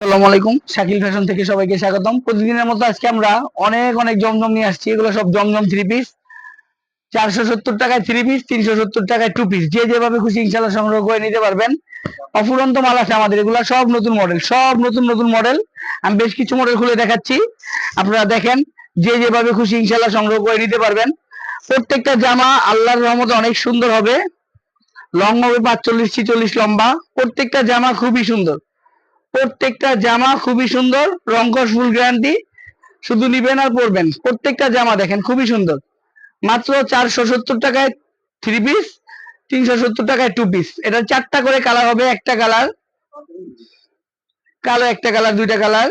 আসসালামু আলাইকুম, শাকিল ফ্যাশন থেকে সবাইকে স্বাগতম। প্রতিদিনের মতো আজকে আমরা অনেক অনেক জমজম নিয়ে আসছি। এগুলো সব জমজম থ্রি পিস, 470 টাকায় থ্রি পিস, 370 টাকায় টু পিস। যে যেভাবে খুশি ইনশাল্লাহ সংগ্রহ করে নিতে পারবেন। অফুরন্ত মাল আছে আমাদের, এগুলো সব নতুন মডেল, সব নতুন নতুন মডেল। আমি বেশ কিছু মডেল খুলে দেখাচ্ছি, আপনারা দেখেন। যে যেভাবে খুশি ইনশাল্লাহ সংগ্রহ করে নিতে পারবেন। প্রত্যেকটা জামা আল্লাহর রহমতে অনেক সুন্দর হবে। লং হবে 45-46 লম্বা। প্রত্যেকটা জামা খুবই সুন্দর, প্রত্যেকটা জামা খুবই সুন্দর, রংকশ ফুল গ্যারান্টি। শুধু নিবেন আর পরবেন। প্রত্যেকটা জামা দেখেন খুবই সুন্দর। মাত্র 470 টাকায় থ্রি পিস, 370 টাকায় টু পিস। এটা 4টা করে কালার হবে। একটা কালার কালো, একটা কালার, দুইটা কালার,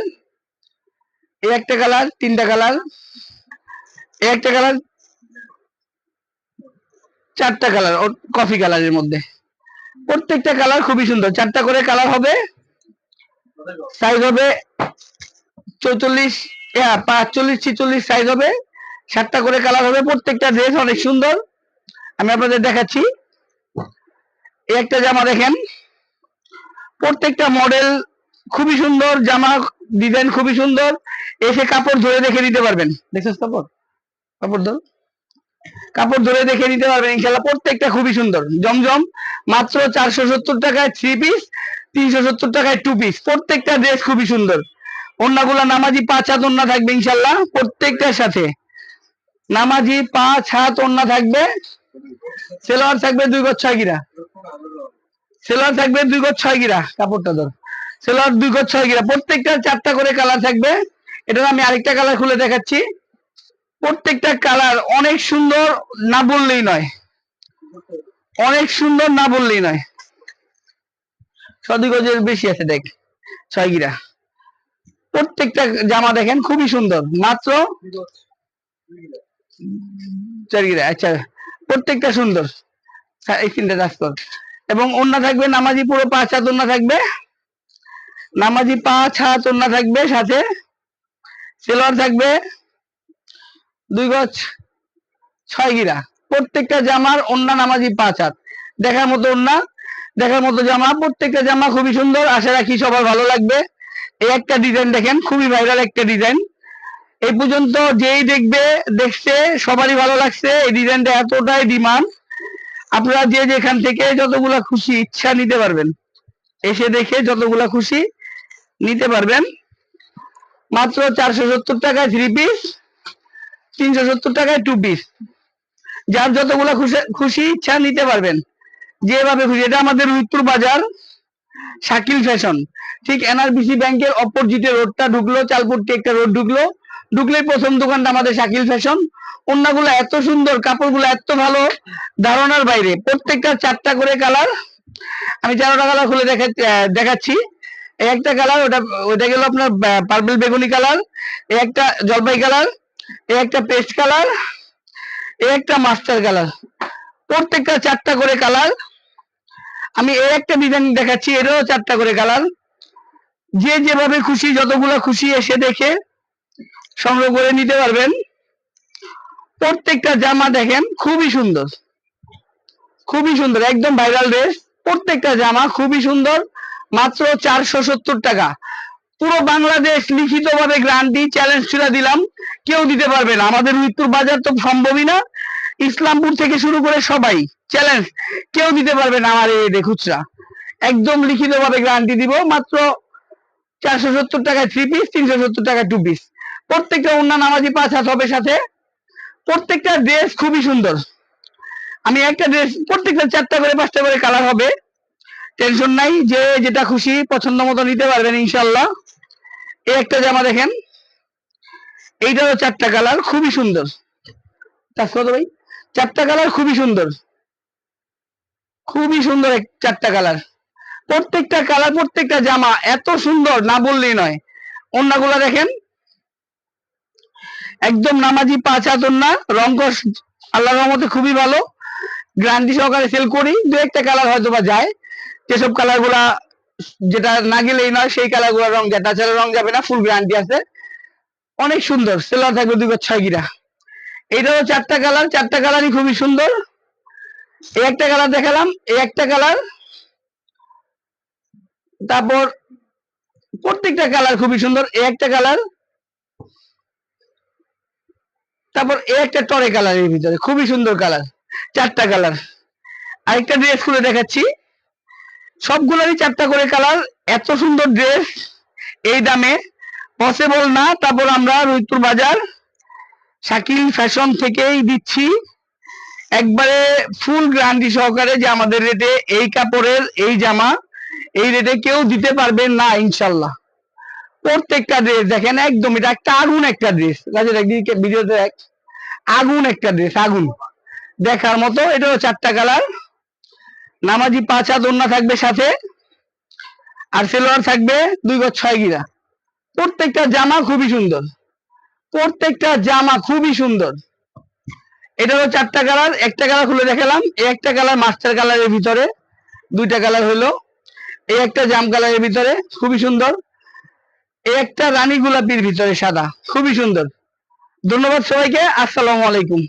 এই একটা কালার, তিনটা কালার, এই একটা কালার, 4টা কালার কফি কালারের মধ্যে। প্রত্যেকটা কালার খুবই সুন্দর। 4টা করে কালার হবে। সাইজ হবে 44, 45-46 সাইজ হবে। 7টা করে কালার হবে। প্রত্যেকটা ড্রেস অনেক সুন্দর। আমি আপনাদের দেখাচ্ছি। এই একটা জামা দেখেন, প্রত্যেকটা মডেল খুবই সুন্দর। জামা ডিজাইন খুবই সুন্দর। এসে কাপড় ধরে দেখে নিতে পারবেন। দেখছিস কাপড়, কাপড় ধর, কাপড় ধরে দেখে নিতে পারবেন ইনশাল্লাহ। প্রত্যেকটা খুবই সুন্দর। জমজম মাত্র 470 টাকায় থ্রি পিস, 370 টাকায় টু পিস। প্রত্যেকটা ড্রেস খুবই সুন্দর। ওন্নাগুলা নামাজি 5 হাত ওন্না থাকবে ইনশাল্লাহ প্রত্যেকটার সাথে। নামাজি 5 হাত ওন্না থাকবে। সেলোয়ার থাকবে 2 গজ 6 গিরা। সেলোয়ার থাকবে 2 গজ 6 গিরা। কাপড়টা ধর, সেলোয়ার 2 গজ 6 গিরা। প্রত্যেকটা 4টা করে কালার থাকবে। এটা আমি আরেকটা কালার খুলে দেখাচ্ছি। প্রত্যেকটা কালার অনেক সুন্দর, না বললেই নয়। অনেক সুন্দর, না বললেই নয়। 6 গজের বেশি আছে, দেখ 6 গিরা। প্রত্যেকটা জামা দেখেন খুবই সুন্দর। মাত্র 4 গিরা। আচ্ছা, প্রত্যেকটা সুন্দর। এই তিনটা কাজ কর। এবং ওন্না থাকবে নামাজি পুরো 5 হাত ওন্না থাকবে। নামাজি 5 হাত ওন্না থাকবে। সাথে সেলোয়ার থাকবে 2 গজ 6 গিরা। প্রত্যেকটা জামার ওন্না নামাজি 5 হাত। দেখার মতো ওন্না, দেখার মতো জামা। প্রত্যেকটা জামা খুবই সুন্দর। আশা রাখি সবার ভালো লাগবে। এই একটা ডিজাইন দেখেন, খুবই ভাইরাল একটা ডিজাইন। এই পর্যন্ত যেই দেখছে সবারই ভালো লাগছে। এই ডিজাইনটা এতটাই ডিমান্ড। আপনারা যে যেখান থেকে যতগুলা খুশি ইচ্ছা নিতে পারবেন। এসে দেখে যতগুলা খুশি নিতে পারবেন। মাত্র 470 টাকায় থ্রি পিস, 370 টাকায় টু পিস। যার যতগুলা খুশি ইচ্ছা নিতে পারবেন, যেভাবে খুশি। এটা আমাদের রুইপুর বাজার, শাকিল ফ্যাশন। ঠিক এনআরবিসি ব্যাংকের অপোজিটে রোডটা ঢুকলো, চালপুরটি একটা রোড ঢুকলো, ঢুকলেই প্রথম দোকানটা আমাদের শাকিল ফ্যাশন। ওন্নাগুলো এত সুন্দর, কাপড়গুলো এত ভালো, ধারণার বাইরে। প্রত্যেকটা 4টা করে কালার। আমি 4টা কালার খুলে দেখাচ্ছি। এই একটা কালার, ওটা গেল আপনার পার্পল বেগুনি কালার। এই একটা জলপাই কালার। এই একটা পেস্ট কালার। এই একটা মাস্টার কালার। প্রত্যেকটা 4টা করে কালার। আমি এই একটা ডিজাইন দেখাচ্ছি, এরও 4টা করে কালার। যে যেভাবে খুশি, যতগুলো খুশি এসে দেখে সংগ্রহ করে নিতে পারবেন। প্রত্যেকটা জামা দেখেন খুবই সুন্দর, খুবই সুন্দর, একদম ভাইরাল ড্রেস। প্রত্যেকটা জামা খুবই সুন্দর। মাত্র 470 টাকা। পুরো বাংলাদেশ লিখিত ভাবে গ্যারান্টি, চ্যালেঞ্জ ছুড়ে দিলাম, কেউ দিতে পারবে না। আমাদের মৃত্যুর বাজার তো সম্ভবই না। ইসলামপুর থেকে শুরু করে সবাই চ্যালেঞ্জ, কেউ দিতে পারবে না আমার এই খুচরা। একদম লিখিত ভাবে গ্যারান্টি দিব। মাত্র 470 টাকায় থ্রি পিস, 370 টাকায় টু পিস। প্রত্যেকটা ওন্না নামাজি 5 হাত হবে সাথে। প্রত্যেকটা ড্রেস খুবই সুন্দর। আমি একটা ড্রেস, প্রত্যেকটা 4টা করে 5টা করে কালার হবে। টেনশন নাই, যে যেটা খুশি পছন্দ মতো নিতে পারবেন ইনশাল্লাহ। এই একটা জামা দেখেন, এইটারও 4টা কালার খুবই সুন্দর। ভাই, 4টা কালার খুবই সুন্দর, খুবই সুন্দর। 4টা কালার, প্রত্যেকটা কালার, প্রত্যেকটা জামা এত সুন্দর, না বললেই নয়। ওন্নাগুলা দেখেন, একদম নামাজি 5 হাত ওন্না। রংকশ আল্লাহর রহমতে খুবই ভালো, গ্যারান্টি সহকারে সেল করি। 2-একটা কালার হয়তো বা যায়, যেসব কালার গুলা যেটা না গেলেই নয়, সেই কালার গুলা রং যায়, তাছাড়া রং যাবে না, ফুল গ্যারান্টি আছে। অনেক সুন্দর। সেলার থাকবে 2 গজ 6 গিরা। এইটারও 4টা কালার, 4টা কালারই খুবই সুন্দর। এই একটা কালার দেখালাম, এই একটা কালার, তারপর প্রত্যেকটা কালার খুবই সুন্দর। এই একটা কালার, তারপর এই একটা টরে কালারের ভিতরে খুবই সুন্দর কালার, চারটা কালার। আরেকটা ড্রেস খুলে দেখাচ্ছি, সবগুলোরই চারটা করে কালার। এত সুন্দর ড্রেস এই দামে পসিবল না। তারপর আমরা রুইপুর বাজার শাকিল ফ্যাশন থেকেই দিচ্ছি একবারে ফুল গ্যারান্টি সহকারে যে আমাদের রেটে এই কাপড়ের এই জামা এই রেটে কেউ দিতে পারবে না ইনশাল্লাহ। প্রত্যেকটা ড্রেস দেখেন একদম, এটা একটা আগুন একটা ড্রেস, একদিকে ভিডিওতে আগুন একটা ড্রেস, আগুন দেখার মতো। এটাও চারটা কালার, নামাজি 5 হাত ওড়না থাকবে সাথে, আর সেলোয়ার থাকবে 2 গজ 6 গিরা। প্রত্যেকটা জামা খুবই সুন্দর, প্রত্যেকটা জামা খুবই সুন্দর। এটারও চারটা কালার, একটা কালার খুলে দেখালাম। এই একটা কালার মাস্টার কালারের ভিতরে, দুইটা কালার হলো। এই একটা জাম কালারের ভিতরে খুবই সুন্দর, এই একটা রানী গোলাপির ভিতরে সাদা, খুবই সুন্দর। ধন্যবাদ সবাইকে, আসসালামু আলাইকুম।